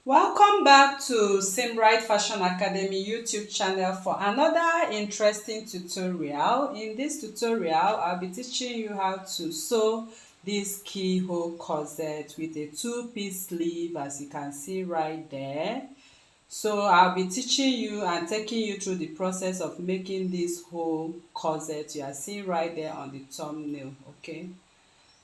Welcome back to Simbright Fashion Academy YouTube channel for another interesting tutorial. In this tutorial, I'll be teaching you how to sew this keyhole corset with a two-piece sleeve, as you can see right there. So I'll be teaching you and taking you through the process of making this whole corset you are seeing right there on the thumbnail. Okay,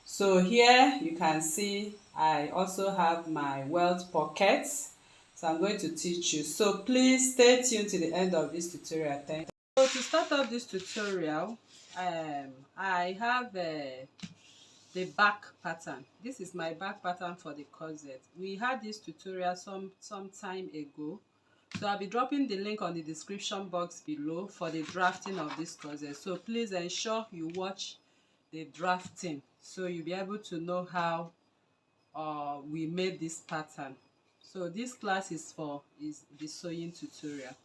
so here you can see I also have my welt pockets, so I'm going to teach you, so please stay tuned to the end of this tutorial. Thank you. So to start off this tutorial, I have the back pattern. This is my back pattern for the corset. We had this tutorial some time ago, so I'll be dropping the link on the description box below for the drafting of this corset. So please ensure you watch the drafting so you'll be able to know how we made this pattern. So this class is the sewing tutorial.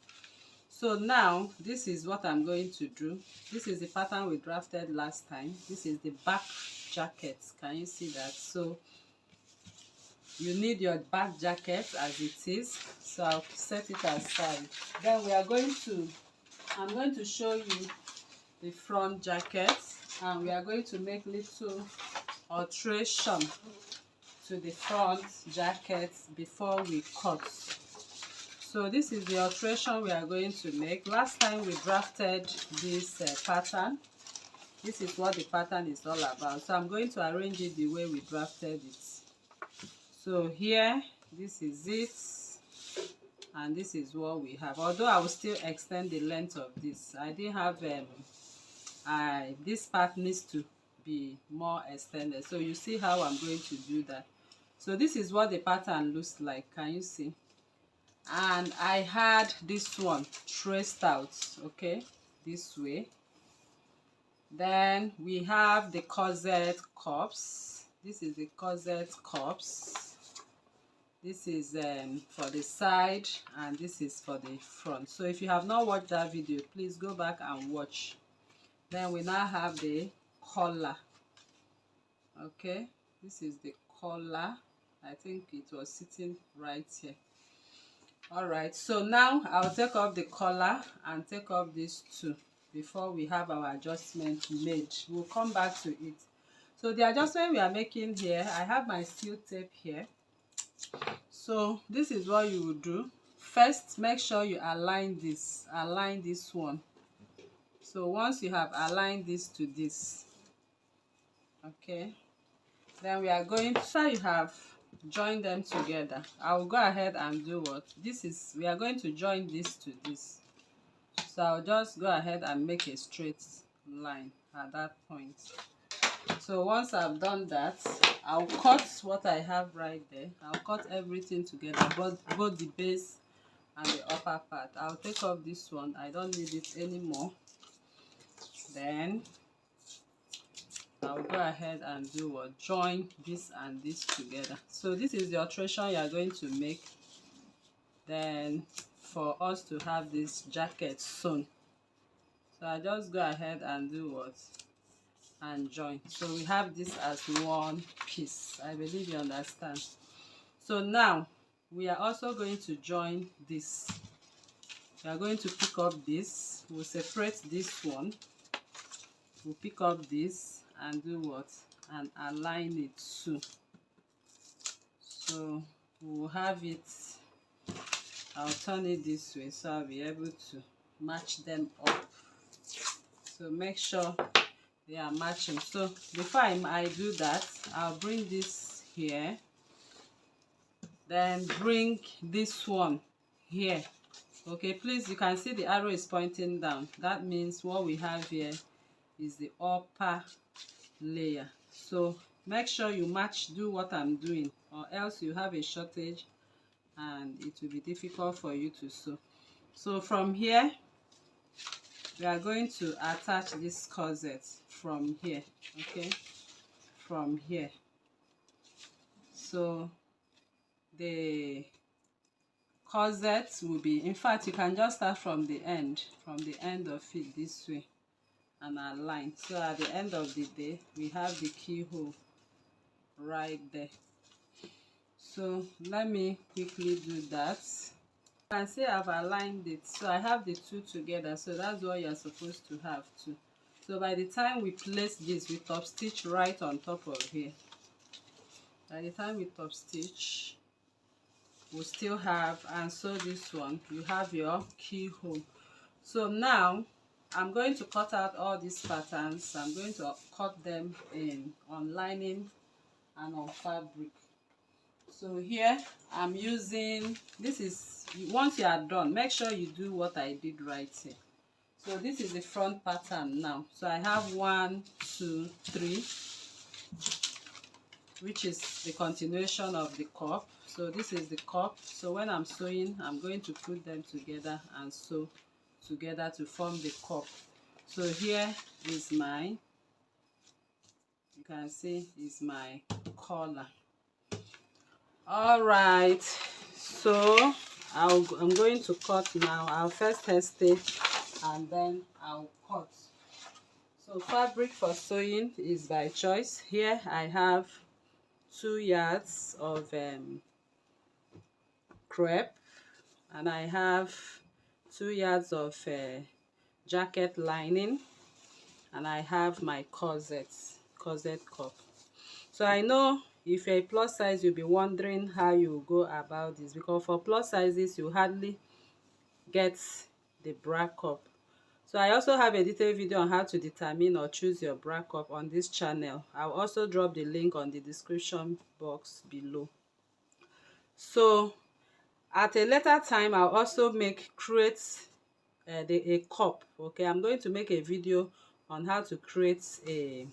So now this is what I'm going to do. This is the pattern we drafted last time. This is the back jacket. Can you see that? So you need your back jacket as it is, so I'll set it aside. Then I'm going to show you the front jacket, and we are going to make little alteration to the front jacket before we cut. So this is the alteration we are going to make. Last time we drafted this pattern. This is what the pattern is all about. So I'm going to arrange it the way we drafted it. So here, this is it, and this is what we have. Although I will still extend the length of this. I didn't have this part needs to be more extended. So you see how I'm going to do that. So this is what the pattern looks like. Can you see? And I had this one traced out, okay, this way. Then we have the corset cups. This is the corset cups. This is for the side, and this is for the front. So if you have not watched that video, please go back and watch. Then we now have the collar. Okay, this is the collar. I think it was sitting right here. All right, so now I'll take off the collar and take off these two before we have our adjustment made. We'll come back to it. So the adjustment we are making here, I have my steel tape here. So this is what you will do. First, make sure you align this one. So once you have aligned this to this, okay, then we are going to, so you have join them together. I will go ahead and do what this is. We are going to join this to this, so I'll just go ahead and make a straight line at that point. So once I've done that, I'll cut what I have right there. I'll cut everything together, both the base and the upper part. I'll take off this one. I don't need it anymore. Then I'll go ahead and do what, join this and this together. So this is the alteration you are going to make then for us to have this jacket sewn. So I just go ahead and do what, and join. So we have this as one piece. I believe you understand. So now we are also going to join this. We are going to pick up this. We'll separate this one. We'll pick up this and do what, and align it too. So we'll have it, I'll turn it this way so I'll be able to match them up. So make sure they are matching. So before I do that, I'll bring this here, then bring this one here. Okay, please, you can see the arrow is pointing down. That means what we have here is the upper layer. So make sure you match, do what I'm doing, or else you have a shortage and it will be difficult for you to sew. So from here we are going to attach this corset from here, okay, from here. So the corset will be, in fact you can just start from the end of it this way and align. So at the end of the day we have the keyhole right there. So let me quickly do that. You can see I've aligned it, so I have the two together, so that's what you're supposed to have too. So by the time we place this, we top stitch right on top of here. By the time we top stitch, we'll still have, and so this one, you have your keyhole. So now I'm going to cut out all these patterns. I'm going to cut them in on lining and on fabric. So here I'm using, this is, once you are done, make sure you do what I did right here. So this is the front pattern now. So I have 1, 2, 3, which is the continuation of the cup. So this is the cup. So when I'm sewing, I'm going to put them together and sew together to form the cup. So here is my, you can see, is my collar. All right, so I'm going to cut now. I'll first test it and then I'll cut. So fabric for sewing is by choice. Here I have 2 yards of crepe, and I have 2 yards of jacket lining, and I have my corset cup. So I know if you're a plus size, you'll be wondering how you go about this, because for plus sizes you hardly get the bra cup. So I also have a detailed video on how to determine or choose your bra cup on this channel. I'll also drop the link on the description box below. So at a later time, I'll also create a cup. Okay, I'm going to make a video on how to create a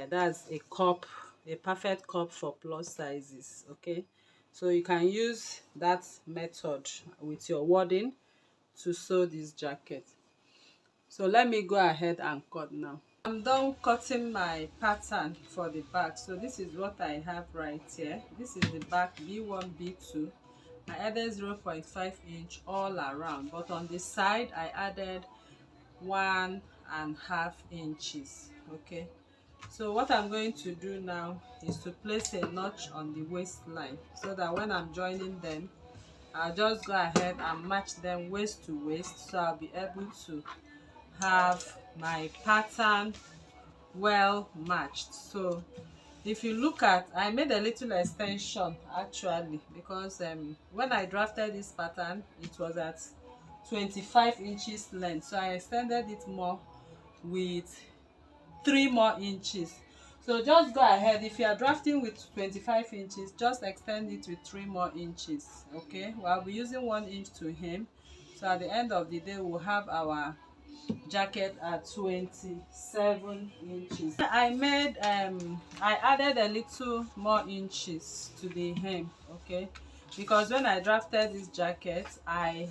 that's a cup, a perfect cup for plus sizes. Okay, so you can use that method with your wording to sew this jacket. So let me go ahead and cut now. I'm done cutting my pattern for the back. So this is what I have right here. This is the back, B1, B2. I added 0.5 inch all around, but on the side I added 1.5 inches. Okay, so what I'm going to do now is to place a notch on the waistline, so that when I'm joining them, I'll just go ahead and match them waist to waist, so I'll be able to have my pattern well matched. So if you look at, I made a little extension actually, because when I drafted this pattern, it was at 25 inches length, so I extended it more with 3 more inches. So just go ahead, if you are drafting with 25 inches, just extend it with 3 more inches. Okay, well, I'll be using 1 inch to hem, so at the end of the day we'll have our jacket at 27 inches. I added a little more inches to the hem. Okay, because when I drafted this jacket I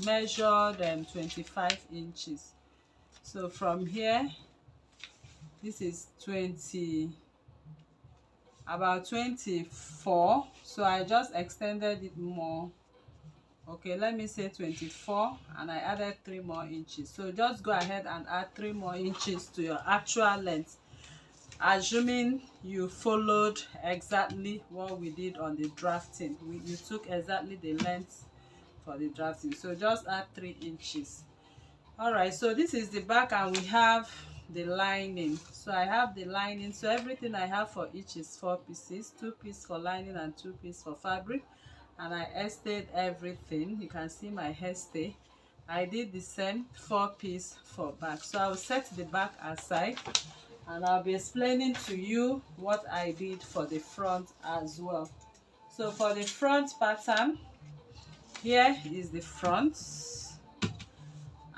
measured 25 inches. So from here, this is about 24, so I just extended it more. Okay, let me say 24, and I added 3 more inches. So just go ahead and add 3 more inches to your actual length, assuming you followed exactly what we did on the drafting. You took exactly the length for the drafting, so just add 3 inches. All right, so this is the back, and we have the lining. So I have the lining, so everything I have for each is 4 pieces, 2 pieces for lining and 2 pieces for fabric. And I hairstayed everything. You can see my hairstay. I did the same 4 pieces for back. So I'll set the back aside, and I'll be explaining to you what I did for the front as well. So for the front pattern, here is the front,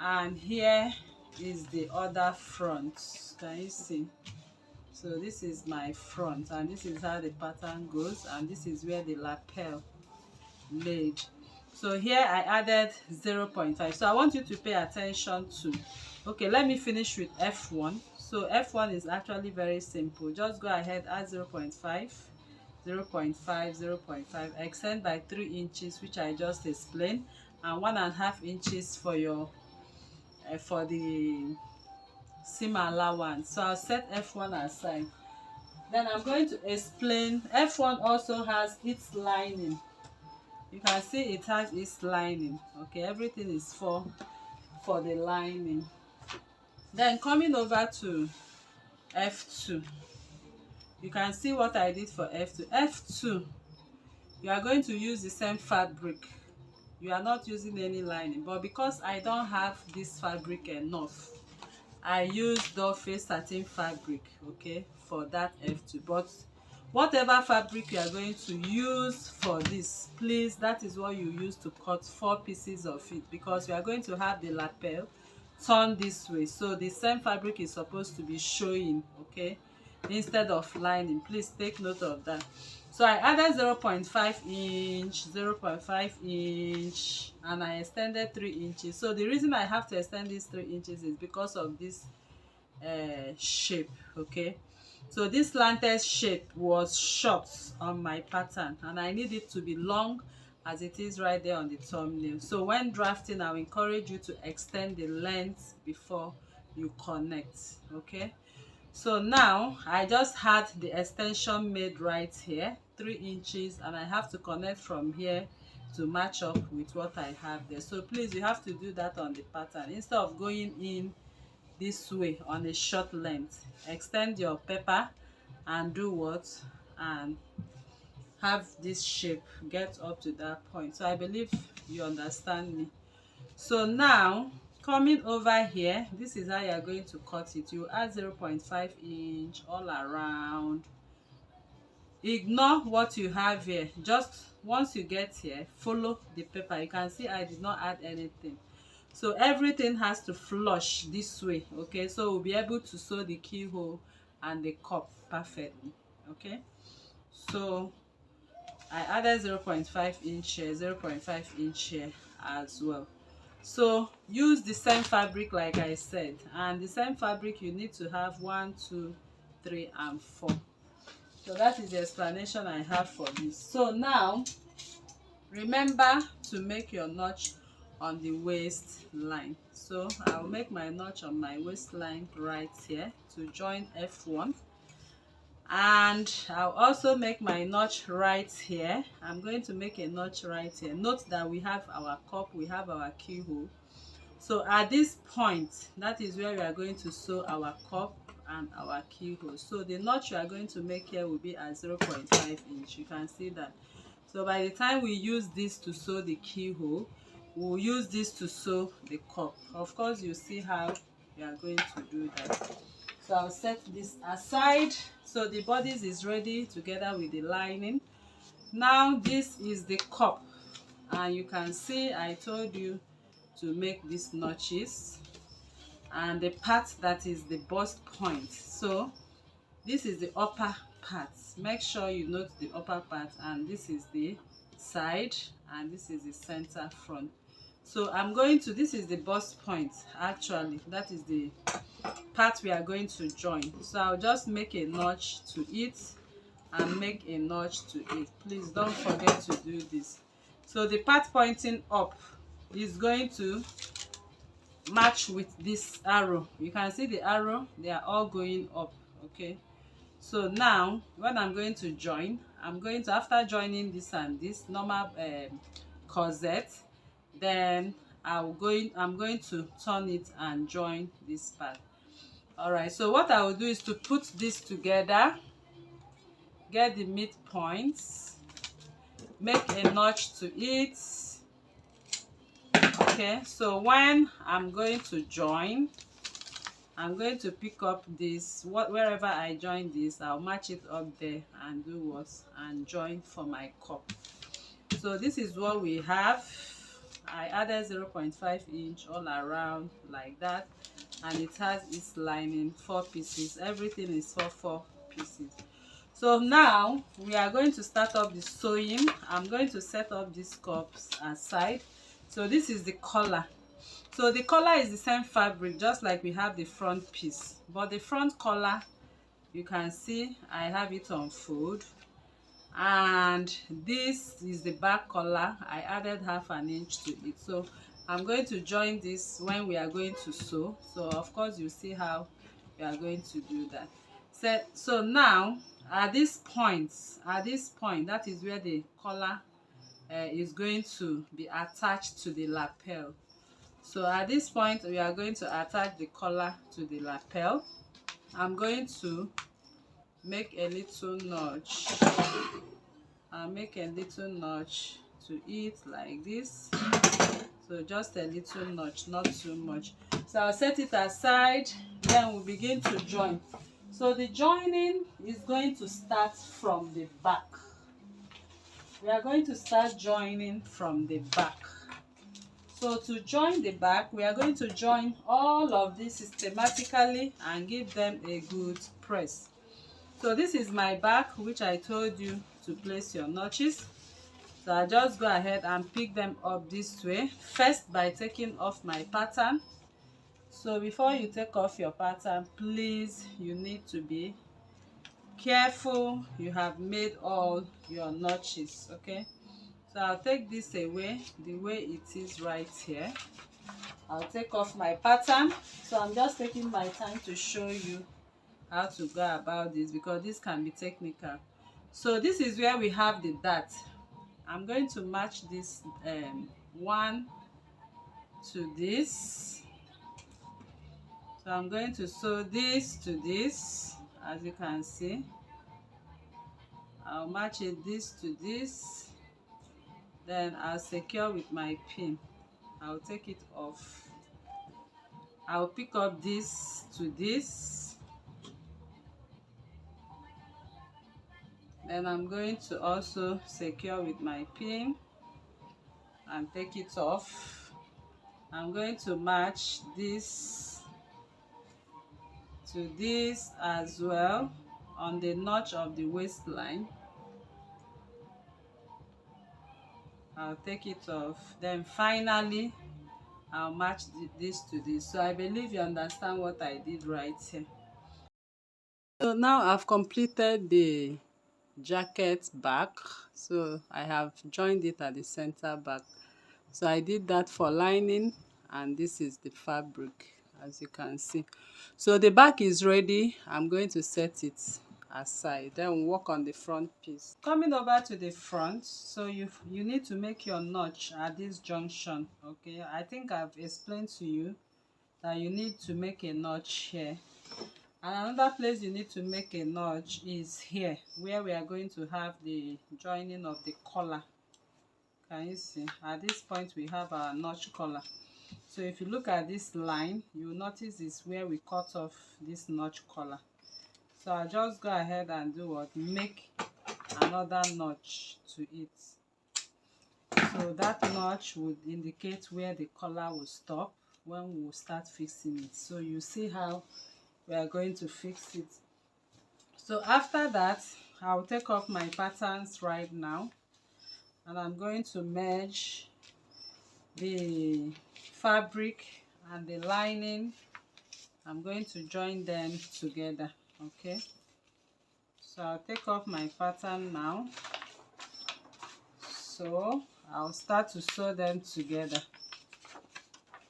and here is the other front. Can you see? So this is my front, and this is how the pattern goes, and this is where the lapel laid. So here I added 0.5. So I want you to pay attention to, okay, let me finish with F1. So F1 is actually very simple. Just go ahead, add 0.5, 0.5, 0.5, extend by 3 inches, which I just explained, and 1.5 inches for your for the seam allowance. So I'll set F1 aside. Then I'm going to explain. F1 also has its lining. You can see it has its lining. Okay, everything is for the lining. Then coming over to F2, you can see what I did for F2. F2, you are going to use the same fabric. You are not using any lining, but because I don't have this fabric enough, I use Doffé satin fabric, okay, for that F2. But whatever fabric you are going to use for this, please, that is what you use to cut 4 pieces of it, because we are going to have the lapel turn this way, so the same fabric is supposed to be showing, okay, instead of lining. Please take note of that. So I added 0.5 inch, 0.5 inch, and I extended 3 inches. So the reason I have to extend these 3 inches is because of this shape, okay. So this slanted shape was short on my pattern, and I need it to be long as it is right there on the thumbnail. So when drafting, I will encourage you to extend the length before you connect, okay. So now I just had the extension made right here, 3 inches, and I have to connect from here to match up with what I have there. So please, you have to do that on the pattern instead of going in this way on a short length. Extend your paper and do what, and have this shape get up to that point. So I believe you understand me. So now coming over here, this is how you are going to cut it. You add 0.5 inch all around. Ignore what you have here. Just once you get here, follow the paper. You can see I did not add anything. So everything has to flush this way, okay. So we'll be able to sew the keyhole and the cup perfectly, okay. So I added 0.5 inch here, 0.5 inch here as well. So use the same fabric like I said, and the same fabric you need to have 1, 2, 3, and 4. So that is the explanation I have for this. So now remember to make your notch on the waistline. So I'll make my notch on my waistline right here to join F1, and I'll also make my notch right here. I'm going to make a notch right here. Note that we have our cup, we have our keyhole. So at this point, that is where we are going to sew our cup and our keyhole. So the notch you are going to make here will be at 0.5 inch. You can see that. So by the time we use this to sew the keyhole, we'll use this to sew the cup. Of course, you see how we are going to do that. So I'll set this aside. So the bodice is ready together with the lining. Now this is the cup, and you can see I told you to make these notches, and the part that is the bust point. So this is the upper part. Make sure you note the upper part, and this is the side, and this is the center front. So I'm going to, this is the bust point actually, that is the part we are going to join. So I'll just make a notch to it and make a notch to it. Please don't forget to do this. So the part pointing up is going to match with this arrow. You can see the arrow, they are all going up, okay. So now when I'm going to join, I'm going to, after joining this and this normal corset, then I'm going to turn it and join this part. All right, so what I will do is to put this together, get the midpoints, make a notch to it, okay. So when I'm going to join, I'm going to pick up this, wherever I join this, I'll match it up there and do what, and join for my cup. So this is what we have. I added 0.5 inch all around like that, and it has its lining, 4 pieces. Everything is for 4 pieces. So now we are going to start up the sewing. I'm going to set up these cups aside. So this is the collar. So the collar is the same fabric, just like we have the front piece, but the front collar, you can see I have it on fold, and this is the back collar. I added 1/2 inch to it. So I'm going to join this when we are going to sew. So of course you see how we are going to do that. So now at this point, that is where the collar is going to be attached to the lapel. So at this point we are going to attach the collar to the lapel. I'm going to make a little notch. I'll make a little notch to it like this. So just a little notch, not too much. So I'll set it aside, then we'll begin to join. So the joining is going to start from the back. We are going to start joining from the back. So to join the back, we are going to join all of this systematically and give them a good press. So this is my back, which I told you to place your notches. So I just go ahead and pick them up this way, first by taking off my pattern. So before you take off your pattern, please, you need to be careful you have made all your notches. Okay, so I'll take this away the way it is right here. I'll take off my pattern. So I'm just taking my time to show you how to go about this, because this can be technical. So this is where we have the dart. I'm going to match this one to this. So I'm going to sew this to this, as you can see. I'll match it this to this, then I'll secure with my pin. I'll take it off. I'll pick up this to this, then I'm going to also secure with my pin and take it off. I'm going to match this to this as well on the notch of the waistline. I'll take it off, then finally I'll match this to this. So I believe you understand what I did right here. So now I've completed the jacket back. So I have joined it at the center back. So I did that for lining, and this is the fabric, as you can see. So the back is ready. I'm going to set it aside, then we'll work on the front piece. Coming over to the front, so you need to make your notch at this junction. Okay, I think I've explained to you that you need to make a notch here, and another place you need to make a notch is here, where we are going to have the joining of the collar. Can you see? At this point we have our notch collar. So if you look at this line, you'll notice is where we cut off this notch collar. So I'll just go ahead and do what? Make another notch to it. So that notch would indicate where the collar will stop when we will start fixing it. So you see how we are going to fix it. So after that, I'll take off my patterns right now, and I'm going to merge the fabric and the lining. I'm going to join them together. Okay, so I'll take off my pattern now. So I'll start to sew them together.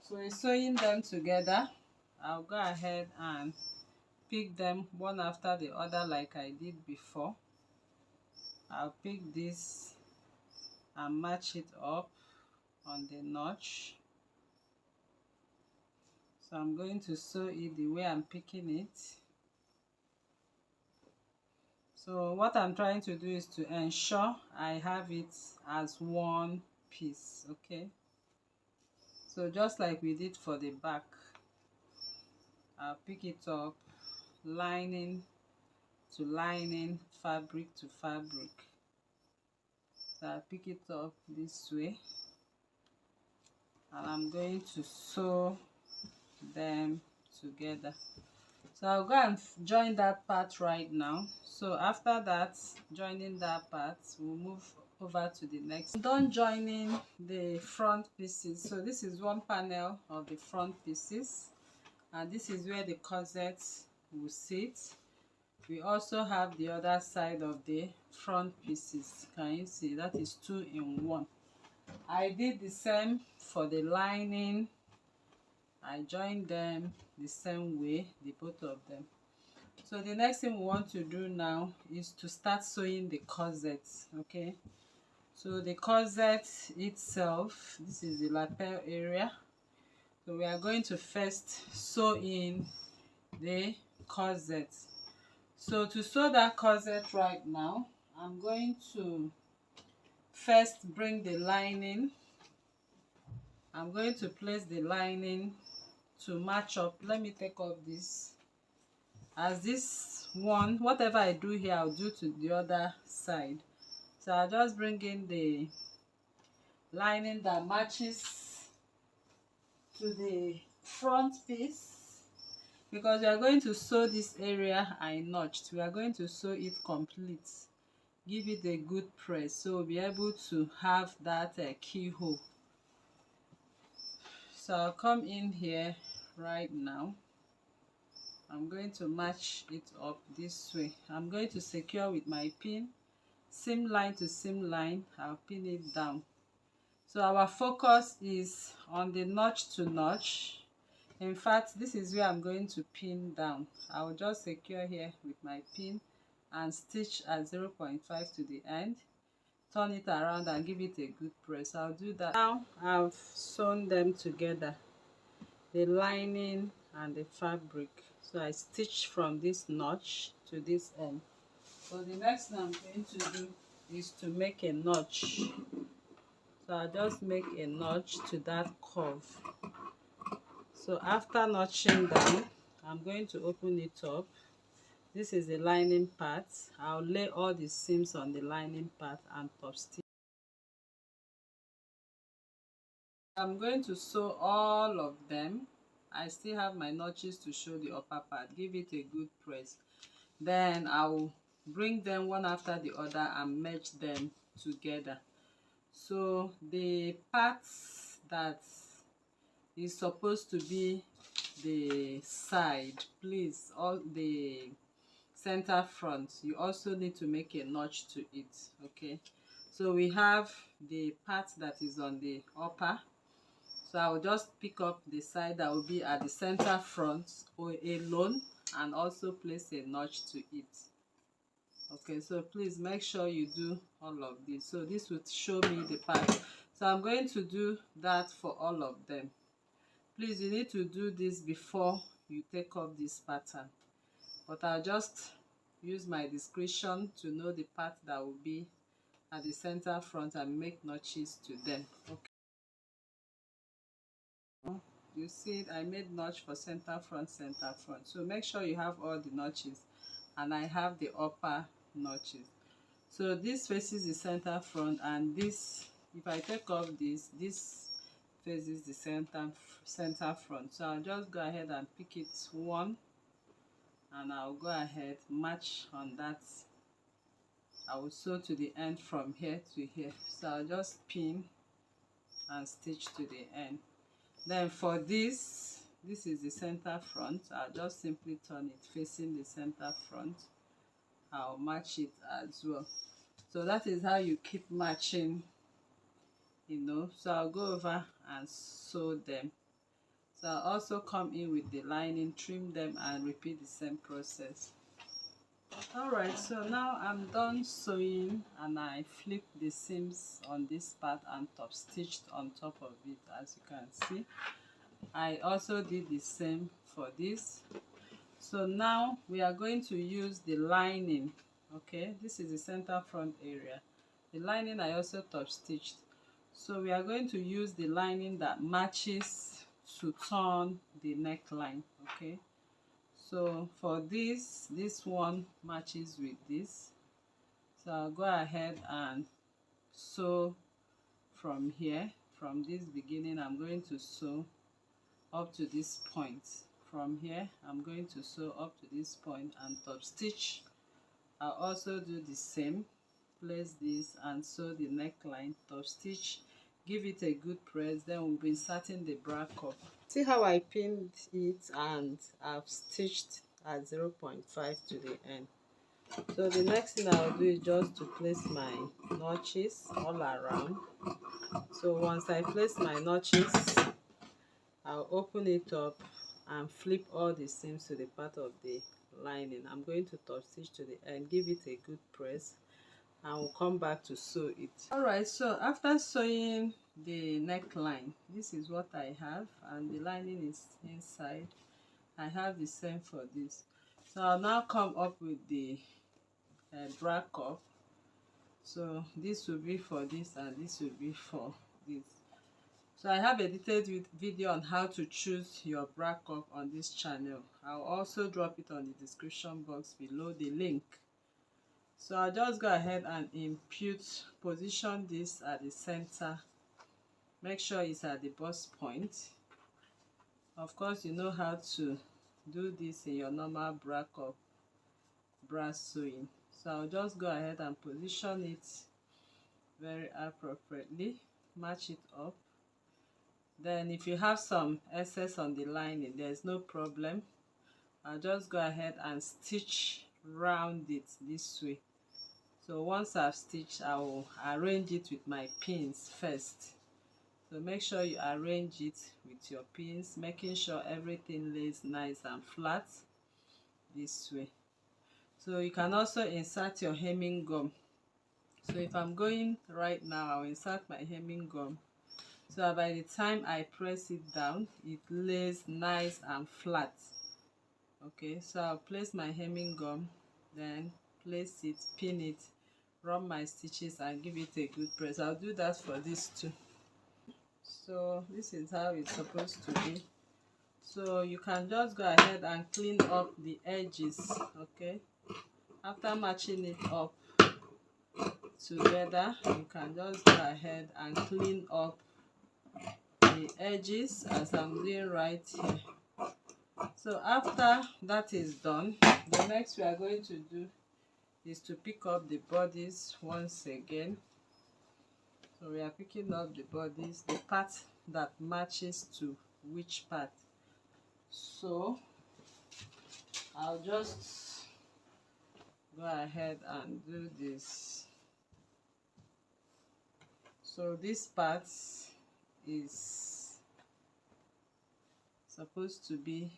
So in sewing them together, I'll go ahead and pick them one after the other like I did before. I'll pick this and match it up on the notch. So I'm going to sew it the way I'm picking it. So what I'm trying to do is to ensure I have it as one piece. Okay, so just like we did for the back, I'll pick it up, lining to lining, fabric to fabric. So I'll pick it up this way, and I'm going to sew them together. So I'll go and join that part right now. So after that, joining that part, we'll move over to the next. I'm done joining the front pieces. So this is one panel of the front pieces, and this is where the corset will sit. We also have the other side of the front pieces. Can you see? That is 2 in 1. I did the same for the lining. I joined them the same way, the both of them. So the next thing we want to do now is to start sewing the corset. Okay, so the corset itself, this is the lapel area. So we are going to first sew in the corset. So to sew that corset right now, I'm going to first bring the lining. I'm going to place the lining to match up. Let me take off this, as this one, whatever I do here, I'll do to the other side. So I'll just bring in the lining that matches to the front piece, because we are going to sew this area I notched. We are going to sew it complete, give it a good press, so we'll be able to have that keyhole. So I'll come in here right now. I'm going to match it up this way. I'm going to secure with my pin, seam line to seam line. I'll pin it down. So our focus is on the notch to notch. In fact, this is where I'm going to pin down. I'll just secure here with my pin and stitch at 0.5 to the end. Turn it around and give it a good press. I'll do that. Now I've sewn them together, the lining and the fabric. So I stitch from this notch to this end. So the next thing I'm going to do is to make a notch. So I'll just make a notch to that curve. So after notching down, I'm going to open it up. This is the lining part. I'll lay all the seams on the lining part and top stitch. I'm going to sew all of them. I still have my notches to show the upper part. Give it a good press. Then I'll bring them one after the other and merge them together. So the parts that is supposed to be the side, please, all the center front, you also need to make a notch to it. Okay, so we have the part that is on the upper. So I will just pick up the side that will be at the center front or alone and also place a notch to it. Okay, so please make sure you do all of this. So this would show me the part. So I'm going to do that for all of them. Please, you need to do this before you take off this pattern. But I'll just use my discretion to know the part that will be at the center front and make notches to them. Okay. You see, I made notch for center front. So make sure you have all the notches, and I have the upper notches. So this faces the center front, and this, if I take off this faces the center front. So I'll just go ahead and pick it one, and I'll go ahead match on that. I will sew to the end from here to here. So I'll just pin and stitch to the end. Then for this is the center front. I'll just simply turn it facing the center front. I'll match it as well. So that is how you keep matching, you know. So I'll go over and sew them. So I'll also come in with the lining, trim them, and repeat the same process. Alright, so now I'm done sewing, and I flip the seams on this part and top stitched on top of it, as you can see. I also did the same for this. So now we are going to use the lining. Okay, this is the center front area. The lining I also top stitched. So we are going to use the lining that matches to turn the neckline. Okay, so for this one matches with this. So I'll go ahead and sew from here. From this beginning, I'm going to sew up to this point. From here, I'm going to sew up to this point and top stitch. I'll also do the same. Place this and sew the neckline, top stitch, give it a good press. Then we'll be inserting the bra cuff. See how I pinned it and I've stitched at 0.5 to the end. So the next thing I'll do is just to place my notches all around. So once I place my notches, I'll open it up and flip all the seams to the part of the lining. I'm going to top stitch to the end, give it a good press, and we'll come back to sew it. All right, so after sewing the neckline, this is what I have, and the lining is inside. I have the same for this. So I'll now come up with the bra cup. So this will be for this, and this will be for this. So I have a detailed video on how to choose your bra cup on this channel. I'll also drop it on the description box below, the link. So I'll just go ahead and position this at the center. Make sure it's at the bust point. Of course, you know how to do this in your normal bra cup bra sewing. So I'll just go ahead and position it very appropriately, match it up. Then if you have some excess on the lining, there's no problem. I'll just go ahead and stitch round it this way. So once I've stitched, I will arrange it with my pins first. So make sure you arrange it with your pins, making sure everything lays nice and flat this way. So you can also insert your hemming gum. So if I'm going right now, I'll insert my hemming gum, so that by the time I press it down, it lays nice and flat. Okay, so I'll place my hemming gum, then place it, pin it, run my stitches, and give it a good press. I'll do that for this too. So this is how it's supposed to be. So you can just go ahead and clean up the edges. Okay, after matching it up together, you can just go ahead and clean up the edges as I'm doing right here. So after that is done, the next we are going to do is to pick up the bodies once again. So we are picking up the bodies, the part that matches to which part. So I'll just go ahead and do this. So this part is supposed to be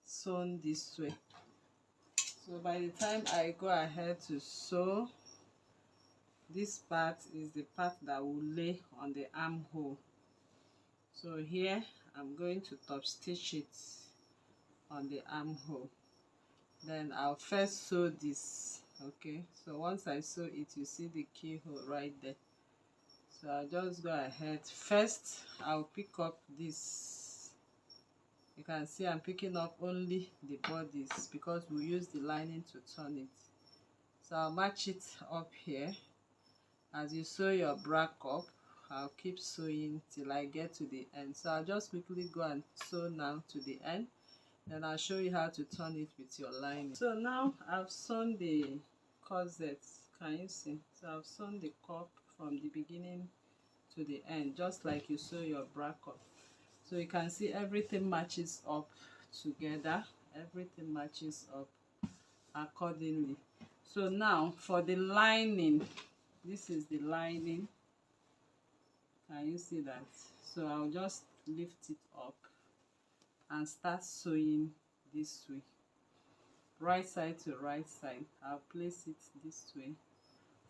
sewn this way. So by the time I go ahead to sew, this part is the part that will lay on the armhole. So here I'm going to top stitch it on the armhole. Then I'll first sew this. Okay, so once I sew it, you see the keyhole right there. So I'll just go ahead. First, I'll pick up this. You can see I'm picking up only the bodies because we use the lining to turn it. So I'll match it up here. As you sew your bra cup, I'll keep sewing till I get to the end. So I'll just quickly go and sew now to the end. Then I'll show you how to turn it with your lining. So now I've sewn the corset. Can you see? So I've sewn the cup from the beginning to the end, just like you sew your bra cup. So you can see everything matches up together. Everything matches up accordingly. So now for the lining, this is the lining. Can you see that? So I'll just lift it up and start sewing this way, right side to right side. I'll place it this way,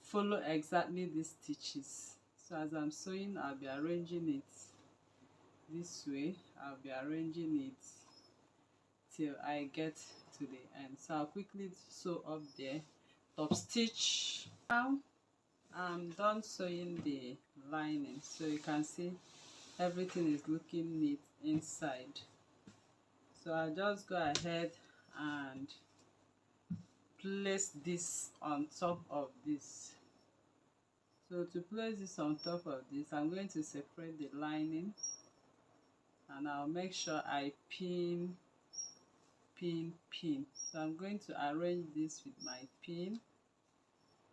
follow exactly these stitches. So as I'm sewing, I'll be arranging it this way. I'll be arranging it till I get to the end. So I'll quickly sew up there, top stitch. Now I'm done sewing the lining, so you can see everything is looking neat inside. So I'll just go ahead and place this on top of this. So to place this on top of this, I'm going to separate the lining, and I'll make sure I pin. So I'm going to arrange this with my pin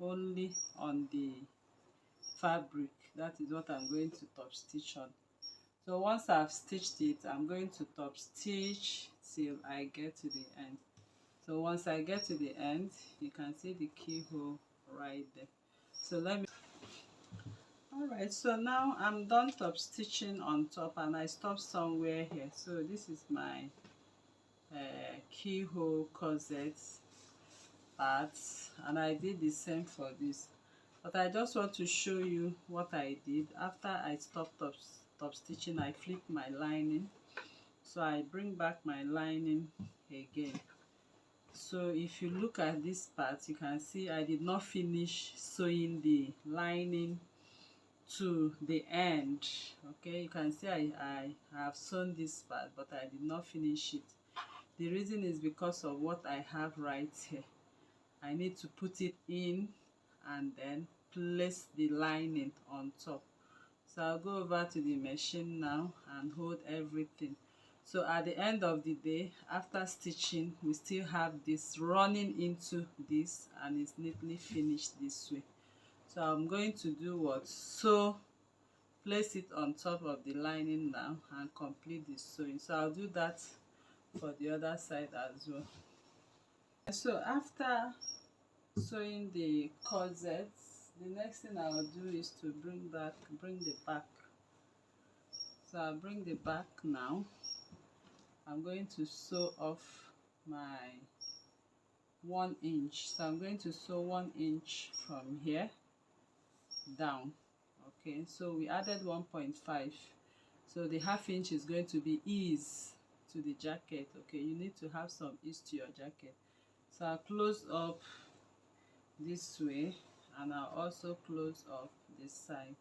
only on the fabric. That is what I'm going to top stitch on. So once I've stitched it, I'm going to top stitch till I get to the end. So once I get to the end, you can see the keyhole right there. So let me. Alright, so now I'm done top stitching on top, and I stopped somewhere here. So this is my keyhole corset parts, and I did the same for this, but I just want to show you what I did after I stopped top stitching. I flipped my lining, so I bring back my lining again. So if you look at this part, you can see I did not finish sewing the lining to the end. Okay, you can see I have sewn this part, but I did not finish it. The reason is because of what I have right here. I need to put it in and then place the lining on top. So I'll go over to the machine now and hold everything. So at the end of the day, after stitching, we still have this running into this, and it's neatly finished this way. So I'm going to do what? So place it on top of the lining now and complete the sewing. So I'll do that for the other side as well. So after sewing the corset, the next thing I'll do is to bring the back. So I'll bring the back now. I'm going to sew off my 1 inch. So I'm going to sew 1 inch from here down. Okay, so we added 1.5, so the ½ inch is going to be ease to the jacket. Okay, you need to have some ease to your jacket. So I'll close up this way, and I'll also close up this side.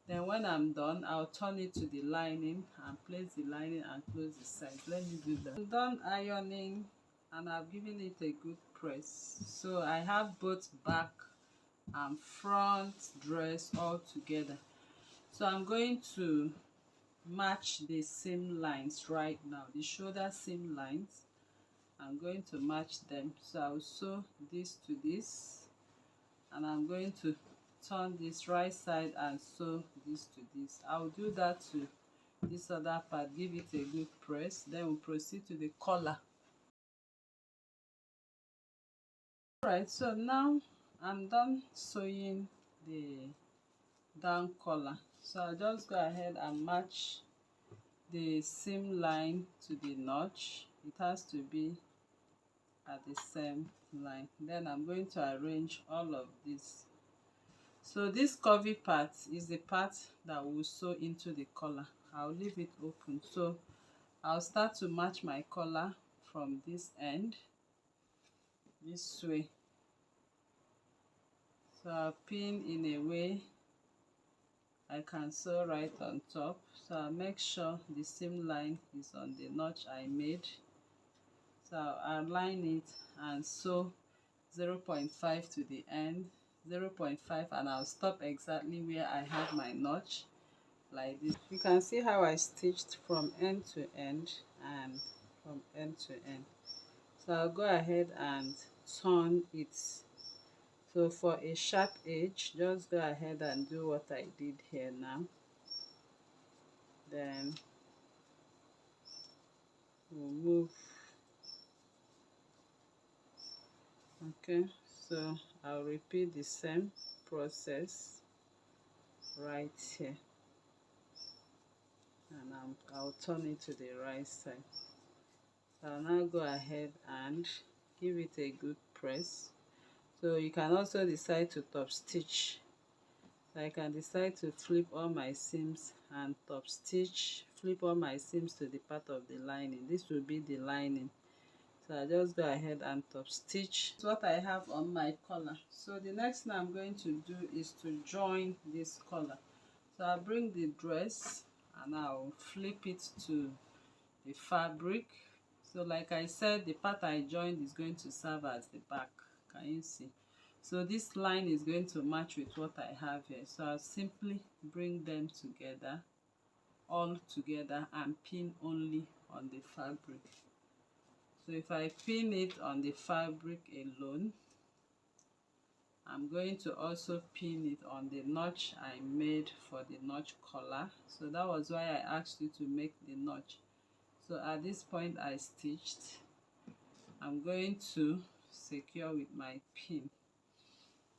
Then when I'm done, I'll turn it to the lining and place the lining and close the side. Let me do that. I'm done ironing, and I've given it a good press. So I have both back and front dress all together. So I'm going to match the seam lines right now, the shoulder seam lines. I'm going to match them. So I'll sew this to this, and I'm going to turn this right side and sew this to this. I'll do that to this other part, give it a good press, then we'll proceed to the collar. Alright, so now I'm done sewing the down collar. So I'll just go ahead and match the seam line to the notch. It has to be at the same line. Then I'm going to arrange all of this. So this curvy part is the part that will sew into the collar. I'll leave it open. So I'll start to match my collar from this end this way. So I'll pin in a way I can sew right on top. So I'll make sure the seam line is on the notch I made. So I'll align it and sew 0.5 to the end, 0.5, and I'll stop exactly where I have my notch, like this. You can see how I stitched from end to end and from end to end. So I'll go ahead and turn it. So for a sharp edge, just go ahead and do what I did here now. Then we'll move. Okay, so I'll repeat the same process right here, and I'll turn it to the right side. So I'll now go ahead and give it a good press. So you can also decide to top stitch. So I can decide to flip all my seams and top stitch, flip all my seams to the part of the lining. This will be the lining. So I just go ahead and top stitch. That's what I have on my collar. So the next thing I'm going to do is to join this collar. So I'll bring the dress and I'll flip it to the fabric. So like I said, the part I joined is going to serve as the back. Can you see? So this line is going to match with what I have here. So I'll simply bring them together, all together, and pin only on the fabric. So if I pin it on the fabric alone, I'm going to also pin it on the notch I made for the notch collar. So that was why I asked you to make the notch. So at this point I stitched. I'm going to secure with my pin.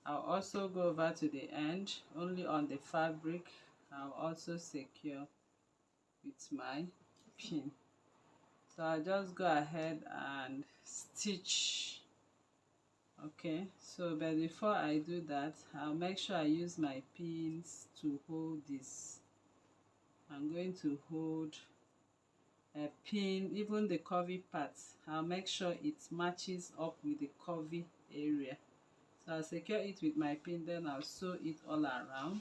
I'll also go over to the end, only on the fabric. I'll also secure with my pin. So I'll just go ahead and stitch. Okay, so but before I do that, I'll make sure I use my pins to hold this. I'm going to hold a pin, even the curvy part. I'll make sure it matches up with the curvy area. So I'll secure it with my pin, then I'll sew it all around.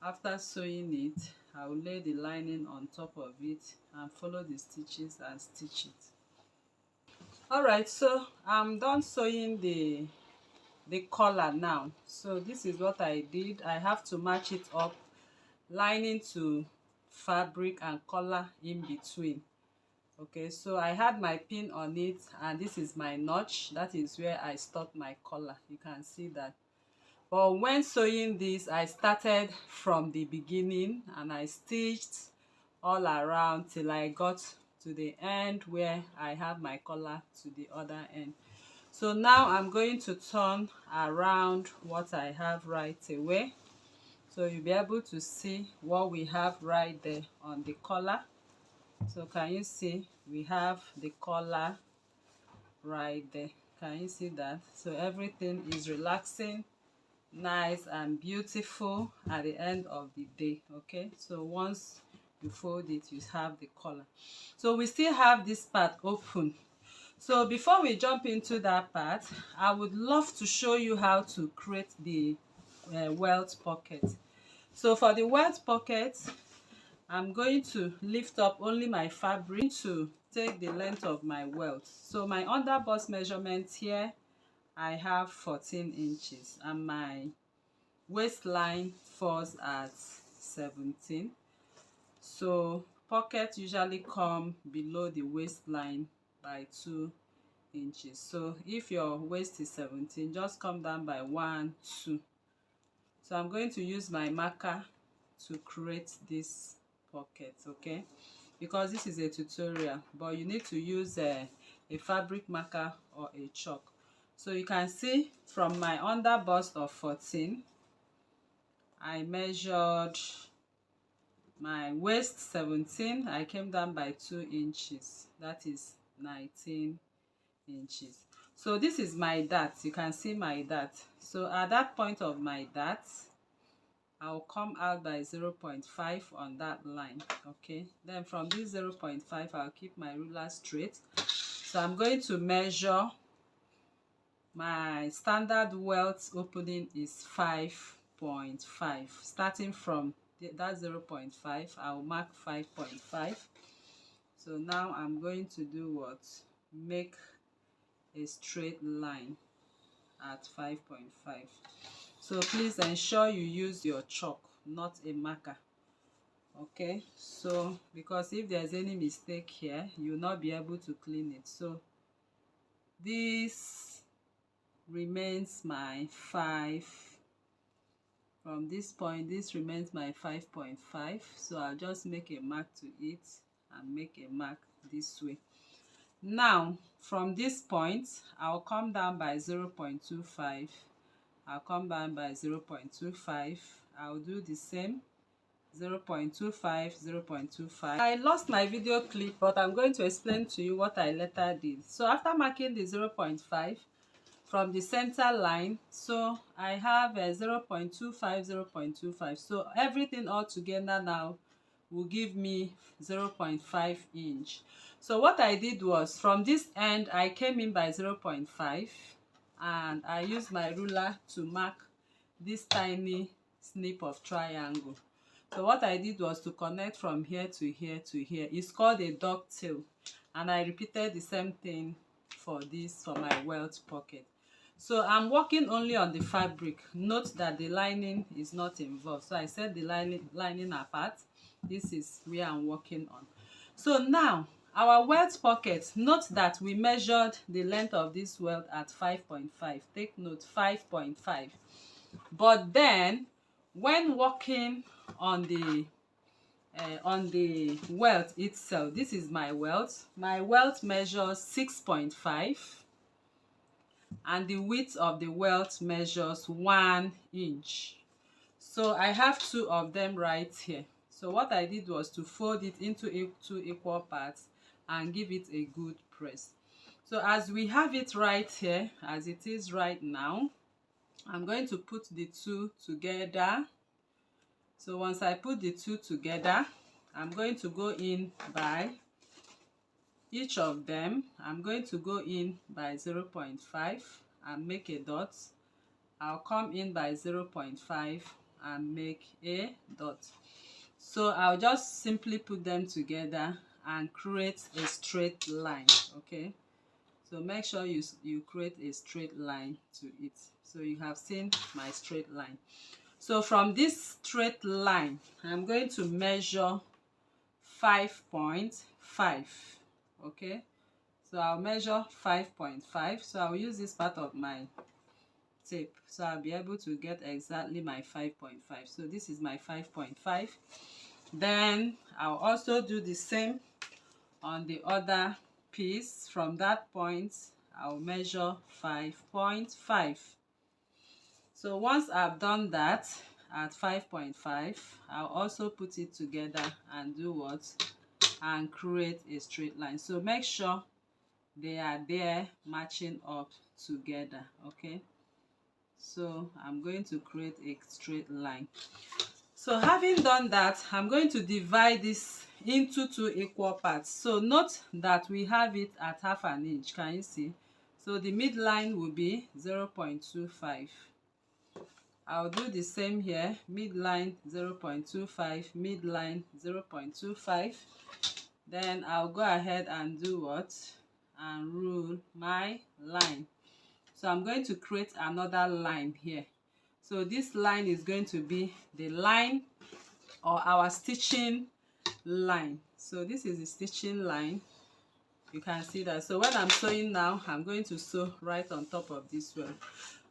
After sewing it, I'll lay the lining on top of it and follow the stitches and stitch it. Alright, so I'm done sewing the collar now. So this is what I did. I have to match it up, lining to fabric and collar in between. Okay, so I had my pin on it, and this is my notch. That is where I stuck my collar. You can see that. But when sewing this, I started from the beginning and I stitched all around till I got to the end where I have my collar to the other end. So now I'm going to turn around what I have right away, so you'll be able to see what we have right there on the collar. So can you see we have the collar right there? Can you see that? So everything is relaxing, nice and beautiful at the end of the day. Okay, so once you fold it, you have the collar. So we still have this part open. So before we jump into that part, I would love to show you how to create the welt pocket. So for the welt pocket, I'm going to lift up only my fabric to take the length of my welt. So my underbust measurement here, I have 14 inches and my waistline falls at 17. So pocket usually come below the waistline by 2 inches. So if your waist is 17, just come down by 1, 2. So I'm going to use my marker to create this pocket, okay, because this is a tutorial, but you need to use a fabric marker or a chalk. So you can see from my underbust of 14, I measured my waist 17, I came down by 2 inches, that is 19 inches. So this is my dart. You can see my dart. So at that point of my dart, I'll come out by 0.5 on that line. Okay, then from this 0.5, I'll keep my ruler straight. So I'm going to measure. My standard welt opening is 5.5. Starting from that 0.5, I'll mark 5.5. So now I'm going to do what? Make a straight line at 5.5. So please ensure you use your chalk, not a marker. Okay, so because if there's any mistake here, you'll not be able to clean it. So this remains my 5. From this point, this remains my 5.5. So I'll just make a mark to it and make a mark this way. Now from this point, I'll come down by 0.25. I'll come down by 0.25. I'll do the same, 0.25, 0.25. I lost my video clip, but I'm going to explain to you what I later did. So after marking the 0.5 from the center line, so I have a 0.25, 0.25. So everything all together now will give me 0.5 inch. So what I did was, from this end I came in by 0.5 and I used my ruler to mark this tiny snip of triangle. So what I did was to connect from here to here to here. It's called a dovetail, and I repeated the same thing for this, for my welt pocket. So I'm working only on the fabric. Note that the lining is not involved. So I set the lining apart. This is where I'm working on. So now our welt pocket, note that we measured the length of this welt at 5.5. Take note, 5.5. But then when working on the welt itself, this is my welt. My welt measures 6.5. and the width of the welt measures 1 inch. So I have 2 of them right here. So what I did was to fold it into 2 equal parts and give it a good press. So as we have it right here, as it is right now, I'm going to put the two together. So once I put the two together, I'm going to go in by each of them. I'm going to go in by 0.5 and make a dot. I'll come in by 0.5 and make a dot. So I'll just simply put them together and create a straight line. Okay, so make sure you create a straight line to it. So you have seen my straight line. So from this straight line, I'm going to measure 5.5. okay, so I'll measure 5.5. so I'll use this part of my tape, so I'll be able to get exactly my 5.5. so this is my 5.5. Then I'll also do the same on the other piece. From that point, I'll measure 5.5. so once I've done that at 5.5, I'll also put it together and do what? And create a straight line. So make sure they are there matching up together. Okay, so I'm going to create a straight line. So having done that, I'm going to divide this into 2 equal parts. So note that we have it at 1/2 inch. Can you see? So the midline will be 0.25. I'll do the same here. Midline 0.25, midline 0.25. Then I'll go ahead and do what? And rule my line. So I'm going to create another line here. So this line is going to be the line or our stitching line. So this is the stitching line. You can see that. So when I'm sewing now, I'm going to sew right on top of this one.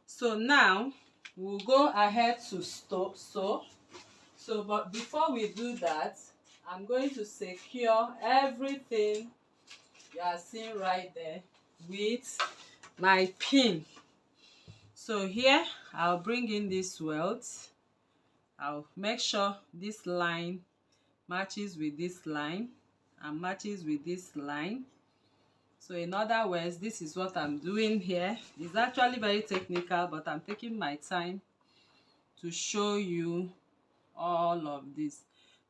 So now we'll go ahead to sew. So but before we do that, I'm going to secure everything you are seeing right there with my pin. So here I'll bring in this welt. I'll make sure this line matches with this line and matches with this line. So in other words, this is what I'm doing here. It's actually very technical, but I'm taking my time to show you all of this.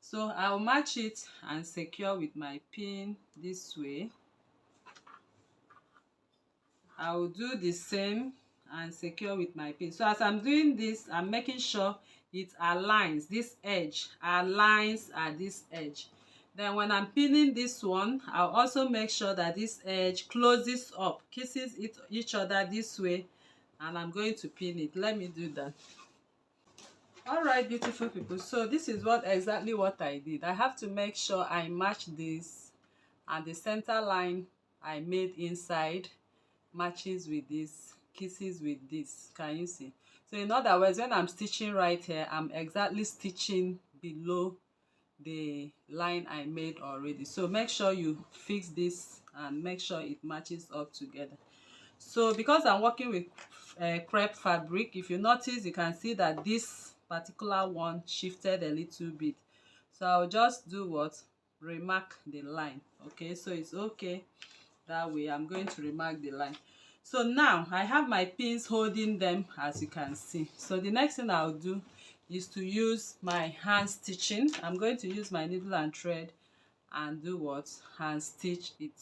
So I'll match it and secure with my pin this way. I will do the same and secure with my pin. So as I'm doing this, I'm making sure it aligns. This edge aligns at this edge. Then when I'm pinning this one, I'll also make sure that this edge closes up, kisses each other this way, and I'm going to pin it. Let me do that. All right, beautiful people, so this is exactly what I did. I have to make sure I match this, and the center line I made inside matches with this, kisses with this. Can you see? So in other words, when I'm stitching right here, I'm exactly stitching below the line I made already. So make sure you fix this and make sure it matches up together. So because I'm working with crepe fabric, if you notice, you can see that this particular one shifted a little bit. So I'll just do what? Remark the line. Okay, so it's okay that way. I'm going to remark the line. So now I have my pins holding them, as you can see. So the next thing I'll do is to use my hand stitching. I'm going to use my needle and thread and do what? Hand stitch it.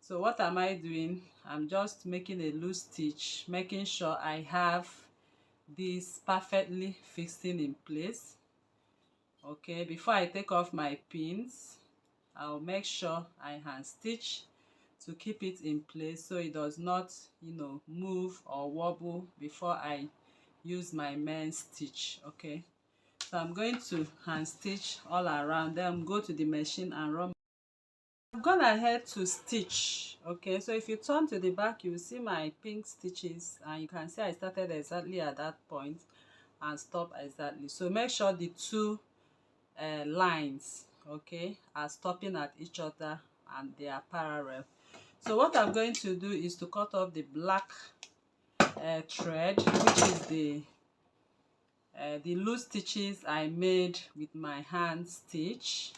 So what am I doing? I'm just making a loose stitch, making sure I have this perfectly fixing in place. Okay, before I take off my pins, I'll make sure I hand stitch to keep it in place so it does not, move or wobble before I use my main stitch. Okay, so I'm going to hand stitch all around, then go to the machine and run. I've gone ahead to stitch. Okay, so if you turn to the back, you will see my pink stitches, and you can see I started exactly at that point and stop exactly. So make sure the two lines, okay, are stopping at each other and they are parallel. So what I'm going to do is to cut off the black thread, which is the loose stitches I made with my hand stitch.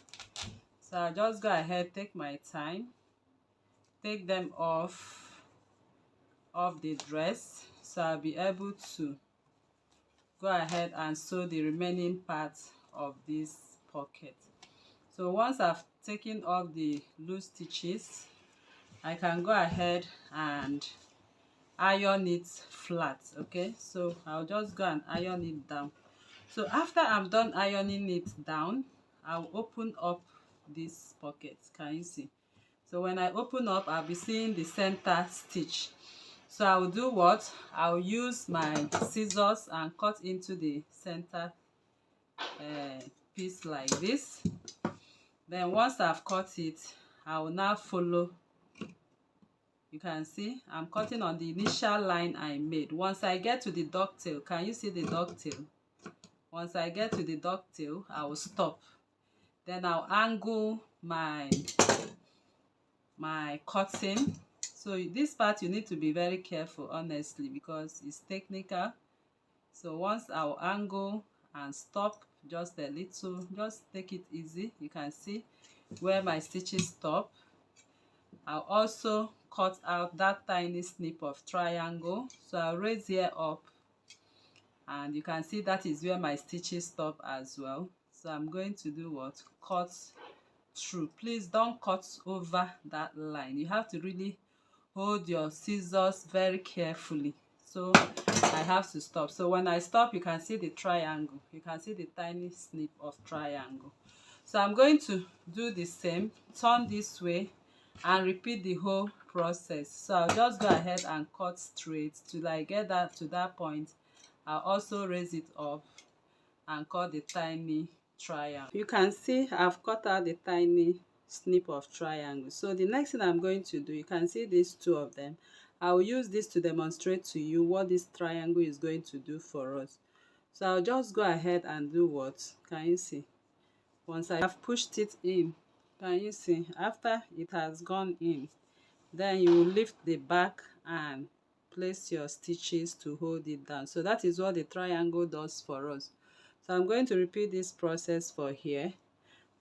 So So I'll just go ahead, take my time, take them off the dress, so I'll be able to go ahead and sew the remaining parts of this pocket. So once I've taken off the loose stitches, I can go ahead and iron it flat. Okay, so I'll just go and iron it down. So after I'm done ironing it down, I'll open up this pocket. Can you see? So when I open up, I'll be seeing the center stitch. So I'll do what? I'll use my scissors and cut into the center piece like this. Then once I've cut it, I will now follow. You can see I'm cutting on the initial line I made. Once I get to the dovetail, can you see the dovetail? Once I get to the dovetail, I will stop. Then I'll angle my cutting. So this part you need to be very careful, honestly, because it's technical. So once I'll angle and stop just a little, just take it easy. You can see where my stitches stop. I'll also cut out that tiny snip of triangle. So I'll raise here up, and you can see that is where my stitches stop as well. So I'm going to do what? Cut through. Please don't cut over that line. You have to really hold your scissors very carefully. So I have to stop. So when I stop, you can see the triangle. You can see the tiny snip of triangle. So I'm going to do the same, turn this way, and repeat the whole process. So I'll just go ahead and cut straight till I get that to that point. I'll also raise it up and cut the tiny triangle. You can see I've cut out the tiny snip of triangle. So the next thing I'm going to do, you can see these two of them. I will use this to demonstrate to you what this triangle is going to do for us. So I'll just go ahead and do what? Can you see? Once I have pushed it in, can you see? After it has gone in, then you will lift the back and place your stitches to hold it down. So that is what the triangle does for us. So I'm going to repeat this process for here.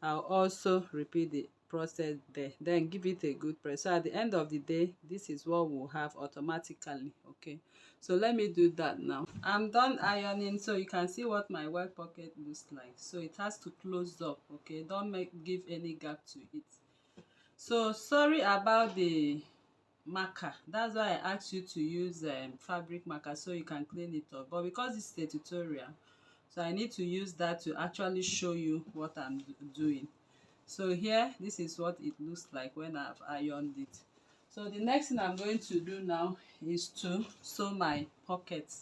I'll also repeat the process there, then give it a good press. So at the end of the day, this is what we'll have automatically. Okay, so let me do that now. I'm done ironing, so you can see what my work pocket looks like. So it has to close up. Okay, don't give any gap to it. So sorry about the marker. That's why I asked you to use fabric marker so you can clean it up. But because this is a tutorial, so I need to use that to actually show you what I'm doing. So here, this is what it looks like when I've ironed it. So the next thing I'm going to do now is to sew my pocket.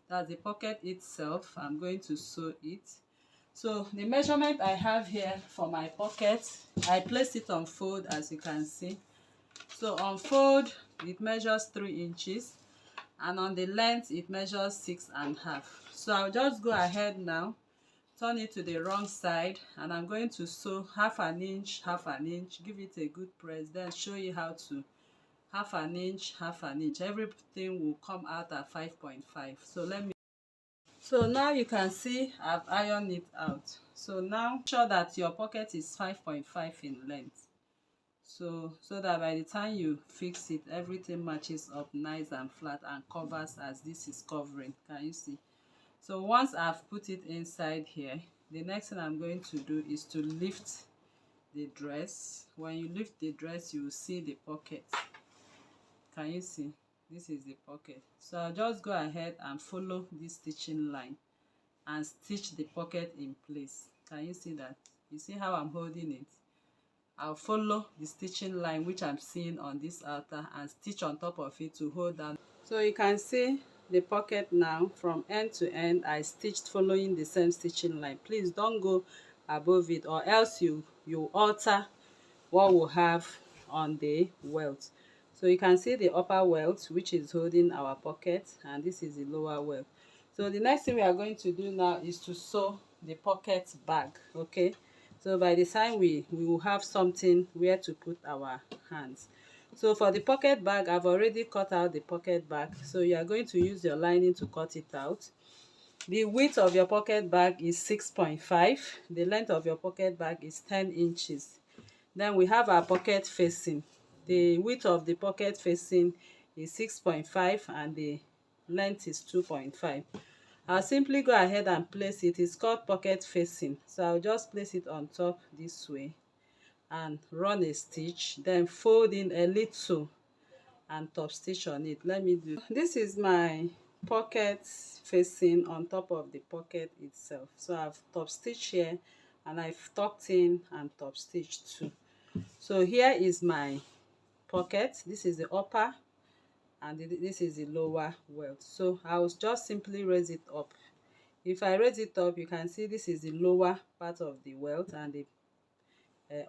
That's the pocket itself. I'm going to sew it. So the measurement I have here for my pocket, I placed it on fold, as you can see. So on fold, it measures 3 inches, and on the length, it measures 6.5. So I'll just go ahead now, turn it to the wrong side, and I'm going to sew half an inch, give it a good press, then show you how to half an inch. Everything will come out at 5.5. So now you can see I've ironed it out. So now sure that your pocket is 5.5 in length. So that by the time you fix it, everything matches up nice and flat and covers as this is covering. Can you see? So once I've put it inside here, the next thing I'm going to do is to lift the dress. When you lift the dress, you will see the pocket. Can you see? This is the pocket. So I'll just go ahead and follow this stitching line and stitch the pocket in place. Can you see that? You see how I'm holding it? I'll follow the stitching line which I'm seeing on this outer and stitch on top of it to hold down. So you can see the pocket now from end to end. I stitched following the same stitching line. Please don't go above it, or else you alter what we'll have on the welt. So you can see the upper welt which is holding our pocket, and this is the lower welt. So the next thing we are going to do now is to sew the pocket bag. Okay, so by the time we will have something where to put our hands. So for the pocket bag, I've already cut out the pocket bag. So you are going to use your lining to cut it out. The width of your pocket bag is 6.5. The length of your pocket bag is 10 inches. Then we have our pocket facing. The width of the pocket facing is 6.5 and the length is 2.5. I'll simply go ahead and place it. It's called pocket facing, so I'll just place it on top this way and run a stitch, then fold in a little and top stitch on it. Let me do this. Is my pocket facing on top of the pocket itself. So I've top stitched here and I've tucked in and top stitched too. So here is my pocket. This is the upper and this is the lower welt. So I'll just simply raise it up. If I raise it up, you can see this is the lower part of the welt and the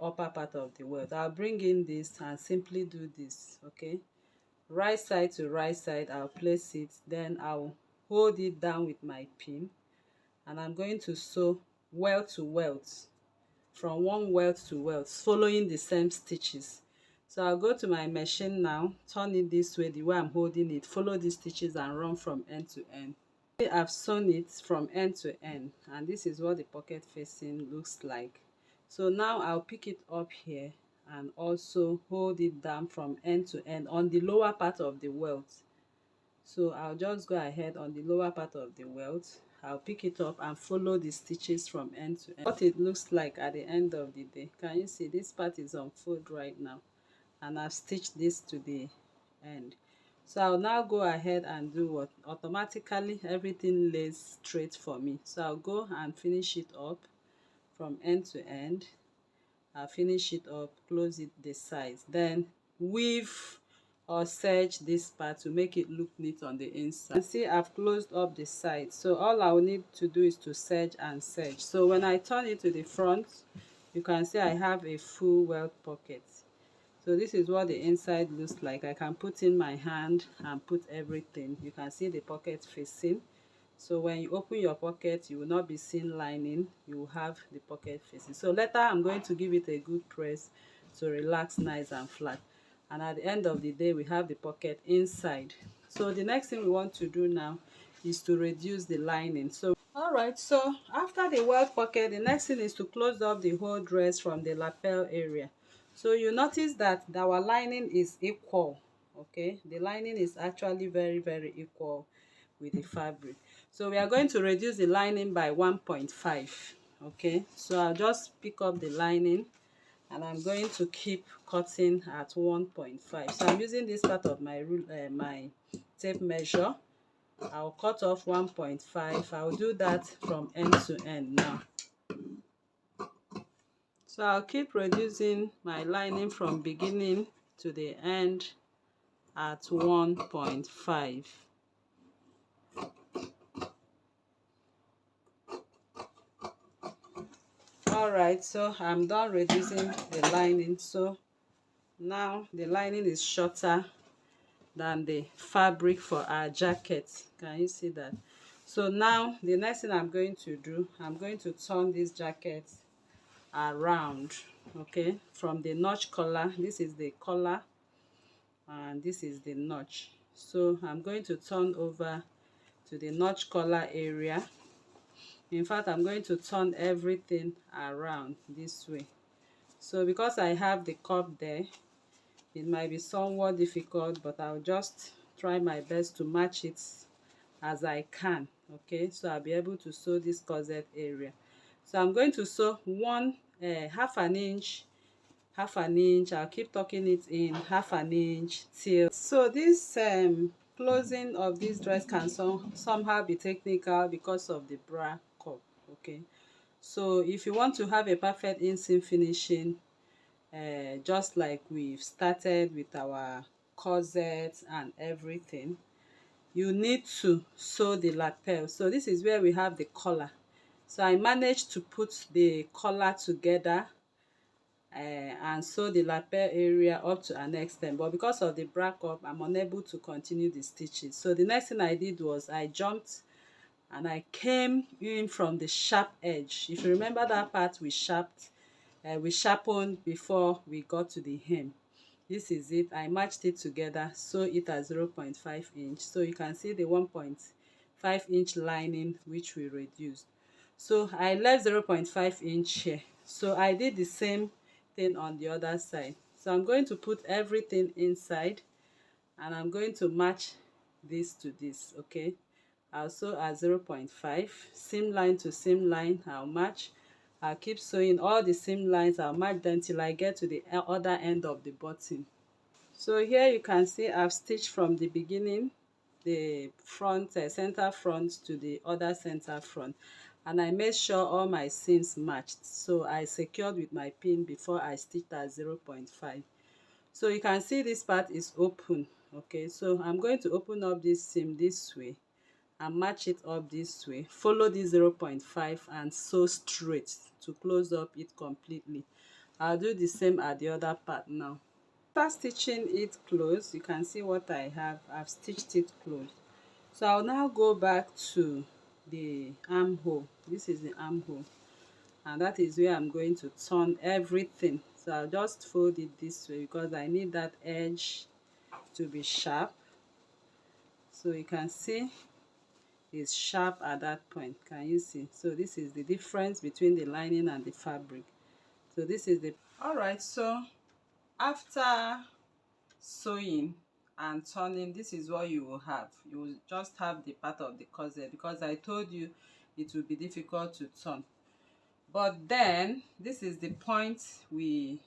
upper part of the welt. I'll bring in this and simply do this. Okay, right side to right side, I'll place it, then I'll hold it down with my pin and I'm going to sew welt to welt, from one welt to welt, following the same stitches. So I'll go to my machine now, turn it this way, the way I'm holding it, follow these stitches and run from end to end. I've sewn it from end to end and this is what the pocket facing looks like. So now I'll pick it up here and also hold it down from end to end on the lower part of the welt. So I'll just go ahead on the lower part of the welt. I'll pick it up and follow the stitches from end to end. What it looks like at the end of the day. Can you see this part is on fold right now and I've stitched this to the end. So I'll now go ahead and do what? Automatically everything lays straight for me. So I'll go and finish it up from end to end. I'll finish it up, close it the sides, then weave or serge this part to make it look neat on the inside. You see I've closed up the sides, so all I will need to do is to serge and serge. So when I turn it to the front, you can see I have a full welt pocket. So this is what the inside looks like. I can put in my hand and put everything. You can see the pocket facing. So when you open your pocket, you will not be seeing lining, you will have the pocket facing. So later I'm going to give it a good press to relax nice and flat. And at the end of the day, we have the pocket inside. So the next thing we want to do now is to reduce the lining. So alright, so after the welt pocket, the next thing is to close up the whole dress from the lapel area. So you notice that our lining is equal. Okay, the lining is actually very equal with the fabric. So we are going to reduce the lining by 1.5. okay, so I'll just pick up the lining and I'm going to keep cutting at 1.5. So I'm using this part of my my tape measure. I'll cut off 1.5. I'll do that from end to end now. So I'll keep reducing my lining from beginning to the end at 1.5. Alright, so I'm done reducing the lining. So now the lining is shorter than the fabric for our jacket. Can you see that? So now the next thing I'm going to do, I'm going to turn this jacket around. Okay, from the notch collar, this is the collar and this is the notch. So I'm going to turn over to the notch collar area. In fact, I'm going to turn everything around this way. So because I have the cup there, it might be somewhat difficult, but I'll just try my best to match it as I can. Okay, so I'll be able to sew this corset area. So I'm going to sew half an inch. I'll keep tucking it in half an inch till. So this closing of this dress can somehow be technical because of the bra cup. Okay, so if you want to have a perfect inseam finishing, just like we've started with our corset and everything, you need to sew the lapel. So this is where we have the collar. So I managed to put the collar together and sew the lapel area up to an extent, but because of the bra cup, I'm unable to continue the stitches. So the next thing I did was I jumped and I came in from the sharp edge. If you remember that part we sharpened before we got to the hem. This is it. I matched it together, sew it at 0.5 inch. So you can see the 1.5 inch lining which we reduced. So I left 0.5 inch here. So I did the same thing on the other side. So I'm going to put everything inside, and I'm going to match this to this. Okay, I'll sew at 0.5, seam line to seam line. I'll match. I'll keep sewing all the seam lines. I'll match them till I get to the other end of the button. So here you can see I've stitched from the beginning, the front, center front to the other center front, and I made sure all my seams matched. So I secured with my pin before I stitched at 0.5. So you can see this part is open. Okay, so I'm going to open up this seam this way and match it up this way, follow the 0.5 and sew straight to close up it completely. I'll do the same at the other part now. After stitching it close, you can see what I have. I've stitched it close. So I'll now go back to the armhole. This is the armhole, and that is where I'm going to turn everything. So I'll just fold it this way because I need that edge to be sharp. So you can see it's sharp at that point. Can you see? So this is the difference between the lining and the fabric. So this is the all right. So after sewing and turning, this is what you will have. You will just have the part of the corset, because I told you it will be difficult to turn. But then this is the point we,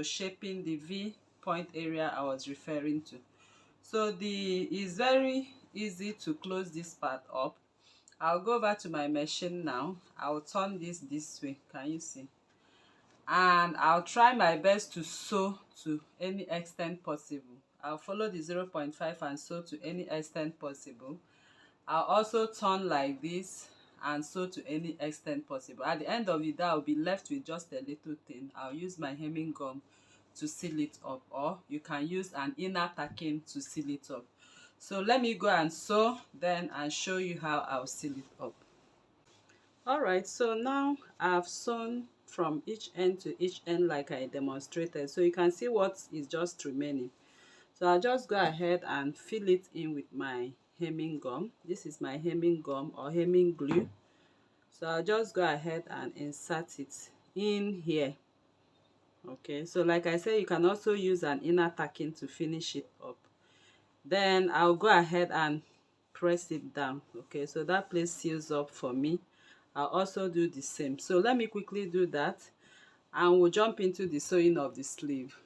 shaping the V point area I was referring to. So it's very easy to close this part up. I'll go over to my machine now. I'll turn this way. Can you see? And I'll try my best to sew to any extent possible. I'll follow the 0.5 and sew to any extent possible. I'll also turn like this and sew to any extent possible. At the end of it, I'll be left with just a little thing. I'll use my hemming gum to seal it up, or you can use an inner tacking to seal it up. So let me go and sew then and show you how I'll seal it up. Alright, so now I've sewn from each end to each end like I demonstrated, so you can see what is just remaining. So I'll just go ahead and fill it in with my hemming gum. This is my hemming gum or hemming glue. So I'll just go ahead and insert it in here. Okay, so like I said, you can also use an inner tacking to finish it up. Then I'll go ahead and press it down. Okay, so that place seals up for me. I'll also do the same. So let me quickly do that, and we'll jump into the sewing of the sleeve.